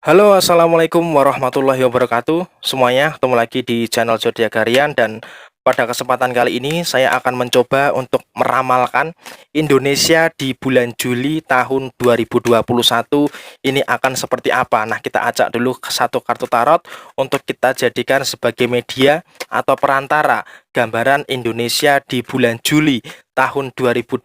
Halo, assalamualaikum warahmatullahi wabarakatuh. Semuanya, ketemu lagi di channel Zodiak Harian dan pada kesempatan kali ini saya akan mencoba untuk meramalkan Indonesia di bulan Juli tahun 2021 ini akan seperti apa. Nah, kita acak dulu ke satu kartu tarot untuk kita jadikan sebagai media atau perantara gambaran Indonesia di bulan Juli tahun 2021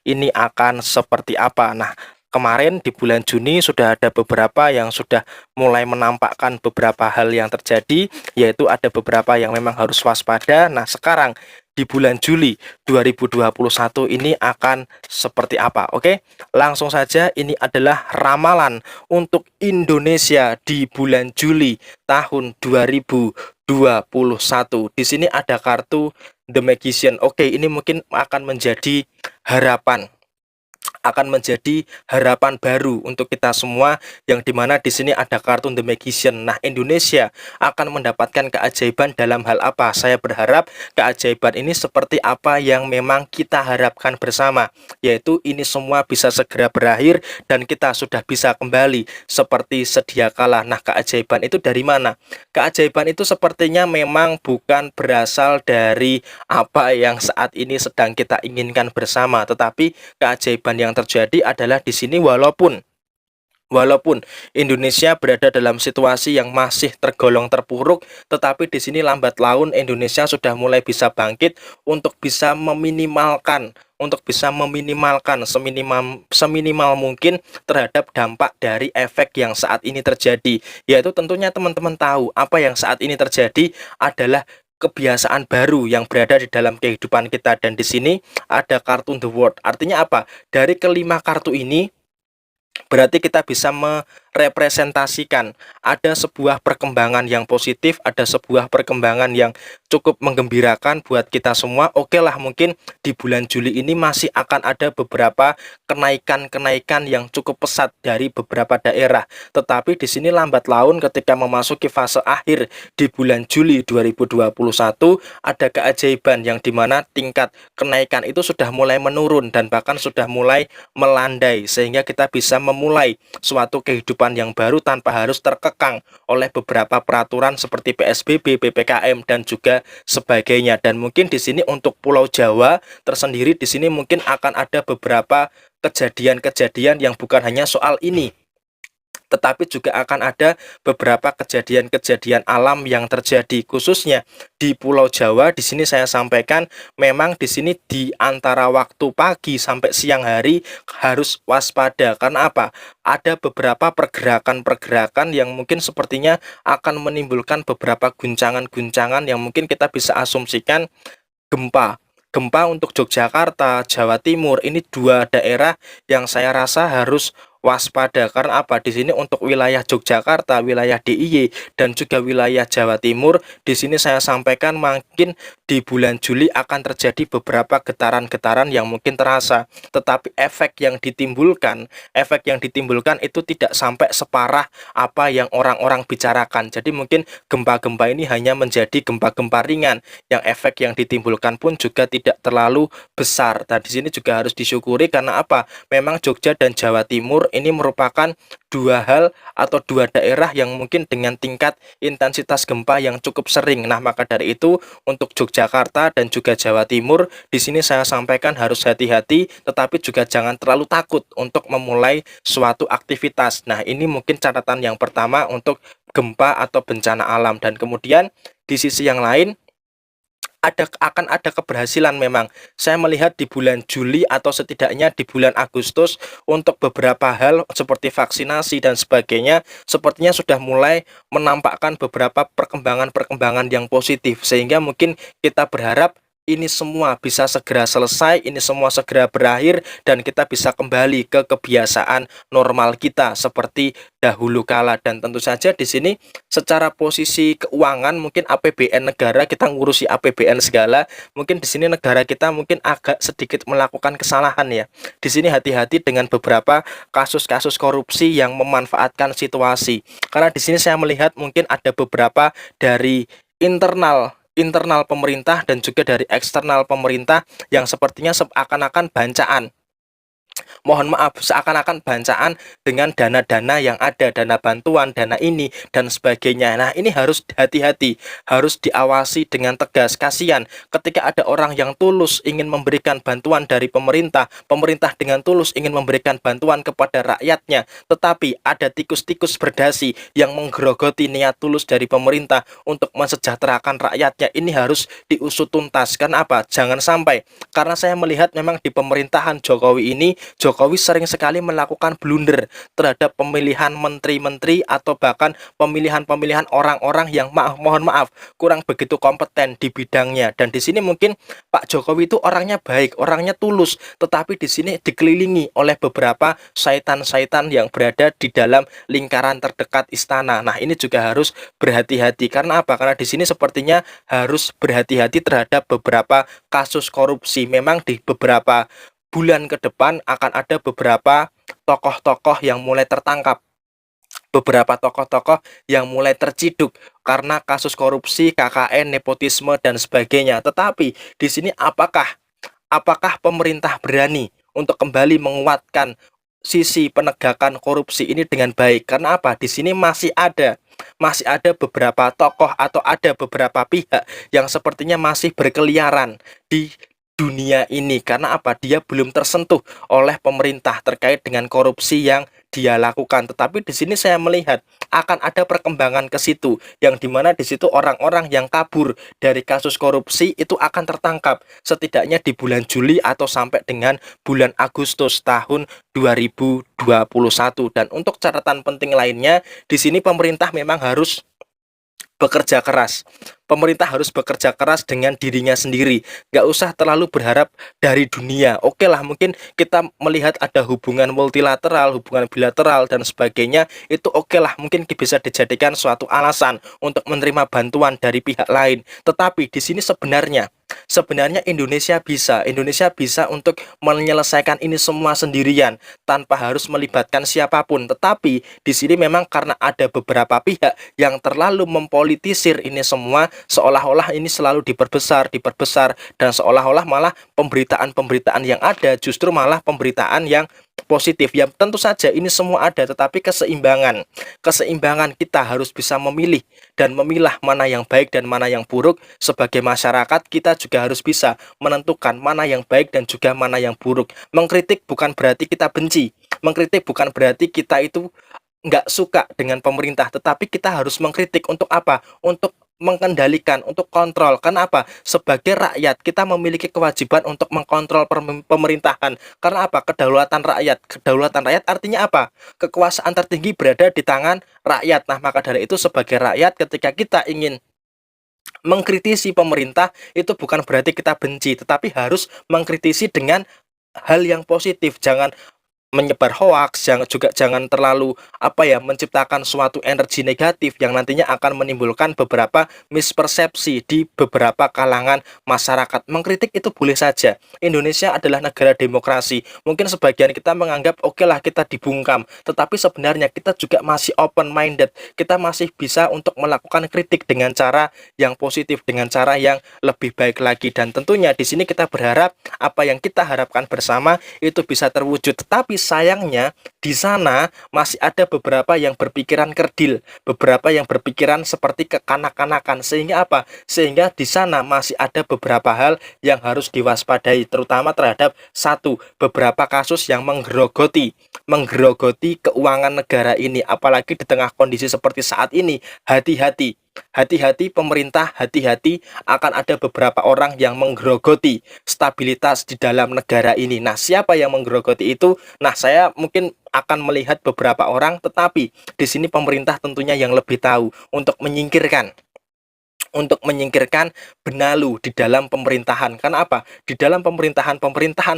ini akan seperti apa. Nah, kemarin di bulan Juni sudah ada beberapa yang sudah mulai menampakkan beberapa hal yang terjadi, yaitu ada beberapa yang memang harus waspada. Nah, sekarang di bulan Juli 2021 ini akan seperti apa? Oke, langsung saja ini adalah ramalan untuk Indonesia di bulan Juli tahun 2021. Di sini ada kartu The Magician. Oke, ini mungkin akan menjadi harapan harapan baru untuk kita semua, yang dimana di sini ada kartu The Magician. Nah, Indonesia akan mendapatkan keajaiban dalam hal apa? Saya berharap keajaiban ini seperti apa yang memang kita harapkan bersama, yaitu ini semua bisa segera berakhir dan kita sudah bisa kembali seperti sedia kala. Nah, keajaiban itu dari mana? Keajaiban itu sepertinya memang bukan berasal dari apa yang saat ini sedang kita inginkan bersama, tetapi keajaiban yang terjadi adalah di sini, walaupun Indonesia berada dalam situasi yang masih tergolong terpuruk, tetapi di sini lambat laun Indonesia sudah mulai bisa bangkit untuk bisa meminimalkan seminimal mungkin terhadap dampak dari efek yang saat ini terjadi. Yaitu tentunya teman-teman tahu apa yang saat ini terjadi adalah kebiasaan baru yang berada di dalam kehidupan kita, dan di sini ada kartu The World. Artinya apa? Dari kelima kartu ini berarti kita bisa merepresentasikan ada sebuah perkembangan yang positif, ada sebuah perkembangan yang cukup menggembirakan buat kita semua. Oke lah, mungkin di bulan Juli ini masih akan ada beberapa kenaikan-kenaikan yang cukup pesat dari beberapa daerah. Tetapi di sini lambat laun ketika memasuki fase akhir di bulan Juli 2021 ada keajaiban yang dimana tingkat kenaikan itu sudah mulai menurun dan bahkan sudah mulai melandai, sehingga kita bisa memulai suatu kehidupan yang baru tanpa harus terkekang oleh beberapa peraturan seperti PSBB, PPKM dan juga sebagainya. Dan mungkin di sini untuk Pulau Jawa tersendiri, di sini mungkin akan ada beberapa kejadian-kejadian yang bukan hanya soal ini, tetapi juga akan ada beberapa kejadian-kejadian alam yang terjadi khususnya di Pulau Jawa. Di sini saya sampaikan memang di sini di antara waktu pagi sampai siang hari harus waspada. Karena apa? Ada beberapa pergerakan-pergerakan yang mungkin sepertinya akan menimbulkan beberapa guncangan-guncangan yang mungkin kita bisa asumsikan gempa. Gempa untuk Yogyakarta, Jawa Timur, ini dua daerah yang saya rasa harus waspada. Karena apa? Di sini untuk wilayah Yogyakarta, wilayah DIY dan juga wilayah Jawa Timur, di sini saya sampaikan mungkin di bulan Juli akan terjadi beberapa getaran-getaran yang mungkin terasa, tetapi efek yang ditimbulkan itu tidak sampai separah apa yang orang-orang bicarakan. Jadi mungkin gempa-gempa ini hanya menjadi gempa-gempa ringan, yang efek yang ditimbulkan pun juga tidak terlalu besar. Dan di sini juga harus disyukuri karena apa? Memang Jogja dan Jawa Timur ini merupakan dua hal atau dua daerah yang mungkin dengan tingkat intensitas gempa yang cukup sering. Nah, maka dari itu untuk Yogyakarta dan juga Jawa Timur di sini saya sampaikan harus hati-hati, tetapi juga jangan terlalu takut untuk memulai suatu aktivitas. Nah, ini mungkin catatan yang pertama untuk gempa atau bencana alam. Dan kemudian di sisi yang lain akan ada keberhasilan. Memang saya melihat di bulan Juli atau setidaknya di bulan Agustus untuk beberapa hal seperti vaksinasi dan sebagainya sepertinya sudah mulai menampakkan beberapa perkembangan-perkembangan yang positif, sehingga mungkin kita berharap ini semua bisa segera selesai, ini semua segera berakhir dan kita bisa kembali ke kebiasaan normal kita seperti dahulu kala. Dan tentu saja di sini secara posisi keuangan mungkin APBN negara, kita ngurusi APBN segala, mungkin di sini negara kita mungkin agak sedikit melakukan kesalahan ya. Di sini hati-hati dengan beberapa kasus-kasus korupsi yang memanfaatkan situasi. Karena di sini saya melihat mungkin ada beberapa dari internal pemerintah dan juga dari eksternal pemerintah yang sepertinya seakan-akan bancaan Mohon maaf, seakan-akan bancaan dengan dana-dana yang ada, dana bantuan, dana ini, dan sebagainya. Nah, ini harus hati-hati, harus diawasi dengan tegas. Kasihan ketika ada orang yang tulus ingin memberikan bantuan dari pemerintah, pemerintah dengan tulus ingin memberikan bantuan kepada rakyatnya, tetapi ada tikus-tikus berdasi yang menggerogoti niat tulus dari pemerintah untuk mensejahterakan rakyatnya. Ini harus diusut tuntas. Karena apa? Jangan sampai, karena saya melihat memang di pemerintahan Jokowi ini, Jokowi sering sekali melakukan blunder terhadap pemilihan menteri-menteri atau bahkan pemilihan-pemilihan orang-orang yang mohon maaf kurang begitu kompeten di bidangnya. Dan di sini mungkin Pak Jokowi itu orangnya baik, orangnya tulus, tetapi di sini dikelilingi oleh beberapa syaitan-syaitan yang berada di dalam lingkaran terdekat istana. Nah, ini juga harus berhati-hati. Karena apa? Karena di sini sepertinya harus berhati-hati terhadap beberapa kasus korupsi. Memang di beberapa bulan ke depan akan ada beberapa tokoh-tokoh yang mulai tertangkap, beberapa tokoh-tokoh yang mulai terciduk karena kasus korupsi, KKN, nepotisme dan sebagainya. Tetapi di sini apakah pemerintah berani untuk kembali menguatkan sisi penegakan korupsi ini dengan baik? Karena apa? Di sini masih ada beberapa tokoh atau ada beberapa pihak yang sepertinya masih berkeliaran di dunia ini. Karena apa? Dia belum tersentuh oleh pemerintah terkait dengan korupsi yang dia lakukan. Tetapi di sini saya melihat akan ada perkembangan ke situ, yang dimana di situ orang-orang yang kabur dari kasus korupsi itu akan tertangkap setidaknya di bulan Juli atau sampai dengan bulan Agustus tahun 2021. Dan untuk catatan penting lainnya, di sini pemerintah memang harus bekerja keras. Pemerintah harus bekerja keras dengan dirinya sendiri. Nggak usah terlalu berharap dari dunia. Oke lah, mungkin kita melihat ada hubungan multilateral, hubungan bilateral, dan sebagainya. Itu oke lah, mungkin bisa dijadikan suatu alasan untuk menerima bantuan dari pihak lain. Tetapi di sini sebenarnya Indonesia bisa untuk menyelesaikan ini semua sendirian tanpa harus melibatkan siapapun. Tetapi di sini memang karena ada beberapa pihak yang terlalu mempolitisir ini semua, seolah-olah ini selalu diperbesar, dan seolah-olah malah pemberitaan-pemberitaan yang ada justru malah pemberitaan yang positif. Ya tentu saja ini semua ada, tetapi keseimbangan kita harus bisa memilih dan memilah mana yang baik dan mana yang buruk. Sebagai masyarakat kita juga harus bisa menentukan mana yang baik dan juga mana yang buruk. Mengkritik bukan berarti kita benci, mengkritik bukan berarti kita itu nggak suka dengan pemerintah, tetapi kita harus mengkritik untuk apa? Untuk mengendalikan, untuk kontrol. Karena apa? Sebagai rakyat kita memiliki kewajiban untuk mengkontrol pemerintahan. Karena apa? Kedaulatan rakyat artinya apa? Kekuasaan tertinggi berada di tangan rakyat. Nah, maka dari itu sebagai rakyat ketika kita ingin mengkritisi pemerintah itu bukan berarti kita benci, tetapi harus mengkritisi dengan hal yang positif. Jangan menyebar hoaks, jangan terlalu menciptakan suatu energi negatif yang nantinya akan menimbulkan beberapa mispersepsi di beberapa kalangan masyarakat. Mengkritik itu boleh saja. Indonesia adalah negara demokrasi. Mungkin sebagian kita menganggap oke lah kita dibungkam, tetapi sebenarnya kita juga masih open minded. Kita masih bisa untuk melakukan kritik dengan cara yang positif, dengan cara yang lebih baik lagi. Dan tentunya di sini kita berharap apa yang kita harapkan bersama itu bisa terwujud. Tetapi sayangnya di sana masih ada beberapa yang berpikiran kerdil, beberapa yang berpikiran seperti kekanak-kanakan. Sehingga apa? Sehingga di sana masih ada beberapa hal yang harus diwaspadai, terutama terhadap beberapa kasus yang menggerogoti keuangan negara ini. Apalagi di tengah kondisi seperti saat ini, hati-hati pemerintah, hati-hati akan ada beberapa orang yang menggerogoti stabilitas di dalam negara ini. Nah, siapa yang menggerogoti itu? Nah, saya mungkin akan melihat beberapa orang, tetapi di sini pemerintah tentunya yang lebih tahu untuk menyingkirkan benalu di dalam pemerintahan. Karena apa? Di dalam pemerintahan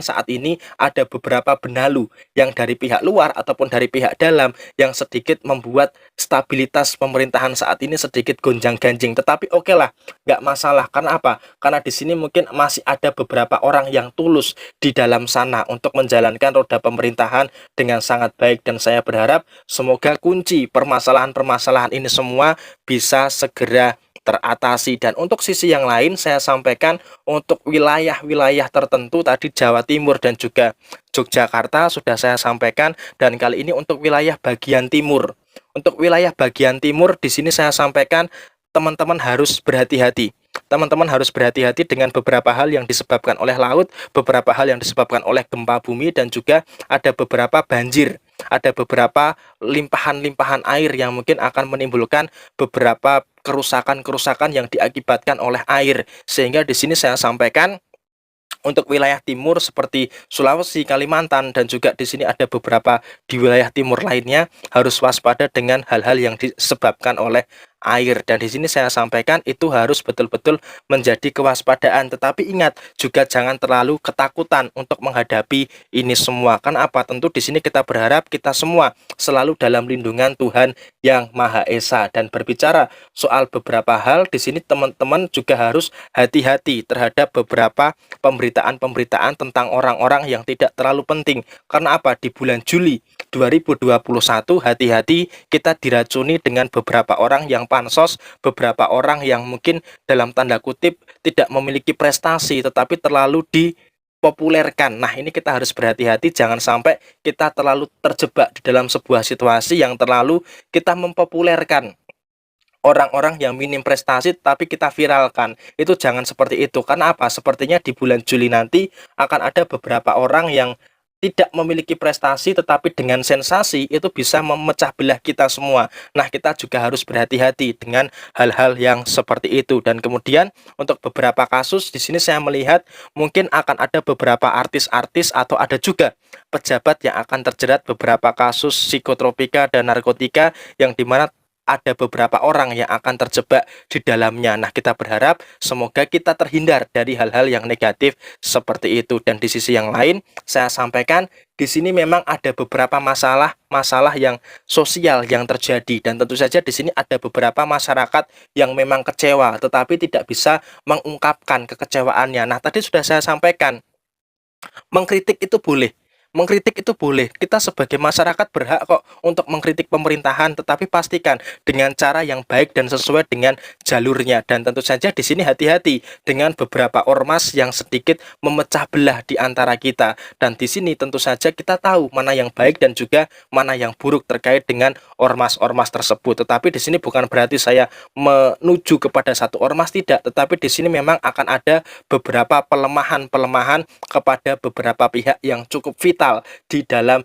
saat ini ada beberapa benalu yang dari pihak luar ataupun dari pihak dalam yang sedikit membuat stabilitas pemerintahan saat ini sedikit gonjang-ganjing. Tetapi oke lah, nggak masalah. Karena apa? Karena di sini mungkin masih ada beberapa orang yang tulus di dalam sana untuk menjalankan roda pemerintahan dengan sangat baik. Dan saya berharap semoga kunci permasalahan-permasalahan ini semua bisa segera teratasi prestasi. Dan untuk sisi yang lain saya sampaikan untuk wilayah-wilayah tertentu tadi Jawa Timur dan juga Yogyakarta sudah saya sampaikan, dan kali ini untuk wilayah bagian timur. Untuk wilayah bagian timur di sini saya sampaikan teman-teman harus berhati-hati. Teman-teman harus berhati-hati dengan beberapa hal yang disebabkan oleh laut, beberapa hal yang disebabkan oleh gempa bumi, dan juga ada beberapa banjir. Ada beberapa limpahan-limpahan air yang mungkin akan menimbulkan beberapa kerusakan-kerusakan yang diakibatkan oleh air. Sehingga di sini saya sampaikan untuk wilayah timur seperti Sulawesi, Kalimantan, dan juga di sini ada beberapa di wilayah timur lainnya harus waspada dengan hal-hal yang disebabkan oleh air. Dan di sini saya sampaikan itu harus betul-betul menjadi kewaspadaan. Tetapi ingat juga jangan terlalu ketakutan untuk menghadapi ini semua. Kan apa? Tentu di sini kita berharap kita semua selalu dalam lindungan Tuhan yang Maha Esa. Dan berbicara soal beberapa hal di sini teman-teman juga harus hati-hati terhadap beberapa pemberitaan-pemberitaan tentang orang-orang yang tidak terlalu penting. Karena apa? Di bulan Juli 2021 hati-hati kita diracuni dengan beberapa orang yang pansos, beberapa orang yang mungkin dalam tanda kutip tidak memiliki prestasi tetapi terlalu dipopulerkan. Nah, ini kita harus berhati-hati jangan sampai kita terlalu terjebak di dalam sebuah situasi yang terlalu kita mempopulerkan orang-orang yang minim prestasi tapi kita viralkan. Itu jangan seperti itu. Karena apa? Sepertinya di bulan Juli nanti akan ada beberapa orang yang tidak memiliki prestasi tetapi dengan sensasi itu bisa memecah belah kita semua. Nah, kita juga harus berhati-hati dengan hal-hal yang seperti itu. Dan kemudian untuk beberapa kasus di sini saya melihat mungkin akan ada beberapa artis-artis atau ada juga pejabat yang akan terjerat beberapa kasus psikotropika dan narkotika yang dimana ada beberapa orang yang akan terjebak di dalamnya. Nah, kita berharap semoga kita terhindar dari hal-hal yang negatif seperti itu. Dan di sisi yang lain, saya sampaikan di sini memang ada beberapa masalah yang sosial yang terjadi, dan tentu saja di sini ada beberapa masyarakat yang memang kecewa tetapi tidak bisa mengungkapkan kekecewaannya. Nah, tadi sudah saya sampaikan, mengkritik itu boleh. Mengkritik itu boleh. Kita sebagai masyarakat berhak kok untuk mengkritik pemerintahan, tetapi pastikan dengan cara yang baik dan sesuai dengan jalurnya. Dan tentu saja di sini hati-hati dengan beberapa ormas yang sedikit memecah belah di antara kita. Dan di sini tentu saja kita tahu mana yang baik dan juga mana yang buruk terkait dengan ormas-ormas tersebut. Tetapi di sini bukan berarti saya menuju kepada satu ormas, tidak. Tetapi di sini memang akan ada beberapa pelemahan-pelemahan kepada beberapa pihak yang cukup vital di dalam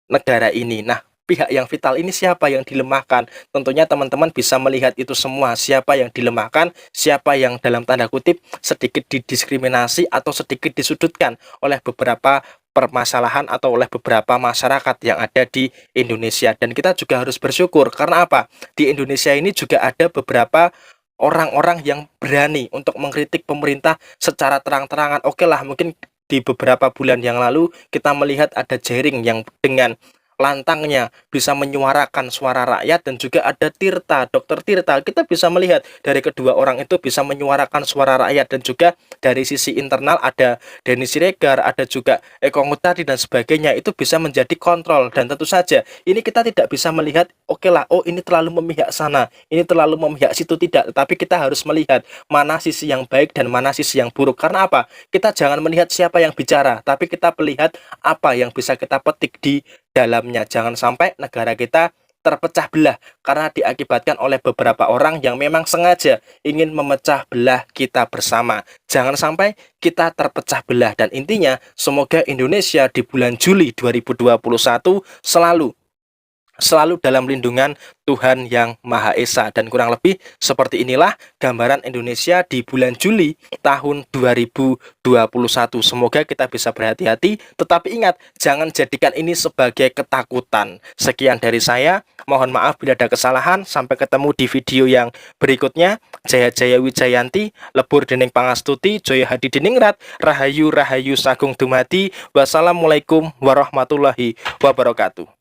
negara ini. Nah, pihak yang vital ini siapa yang dilemahkan? Tentunya teman-teman bisa melihat itu semua, siapa yang dilemahkan, siapa yang dalam tanda kutip sedikit didiskriminasi atau sedikit disudutkan oleh beberapa permasalahan atau oleh beberapa masyarakat yang ada di Indonesia. Dan kita juga harus bersyukur karena apa? Di Indonesia ini juga ada beberapa orang-orang yang berani untuk mengkritik pemerintah secara terang-terangan. Oke lah, mungkin di beberapa bulan yang lalu kita melihat ada Jering yang dengan lantangnya bisa menyuarakan suara rakyat, dan juga ada Tirta, Dr. Tirta. Kita bisa melihat dari kedua orang itu bisa menyuarakan suara rakyat, dan juga dari sisi internal ada Denny Siregar, ada juga Eko Ngutadi dan sebagainya, itu bisa menjadi kontrol. Dan tentu saja ini kita tidak bisa melihat oke lah, oh ini terlalu memihak sana, ini terlalu memihak situ, tidak. Tetapi kita harus melihat mana sisi yang baik dan mana sisi yang buruk. Karena apa? Kita jangan melihat siapa yang bicara, tapi kita melihat apa yang bisa kita petik di dalamnya. Jangan sampai negara kita terpecah belah karena diakibatkan oleh beberapa orang yang memang sengaja ingin memecah belah kita bersama. Jangan sampai kita terpecah belah, dan intinya semoga Indonesia di bulan Juli 2021 selalu dalam lindungan Tuhan yang Maha Esa. Dan kurang lebih seperti inilah gambaran Indonesia di bulan Juli tahun 2021. Semoga kita bisa berhati-hati, tetapi ingat, jangan jadikan ini sebagai ketakutan. Sekian dari saya, mohon maaf bila ada kesalahan. Sampai ketemu di video yang berikutnya. Jaya Jaya Wijayanti, Lebur Dening Pangastuti, Joyo Hadi Diningrat, Rahayu Rahayu Sagung Dumadi. Wassalamualaikum warahmatullahi wabarakatuh.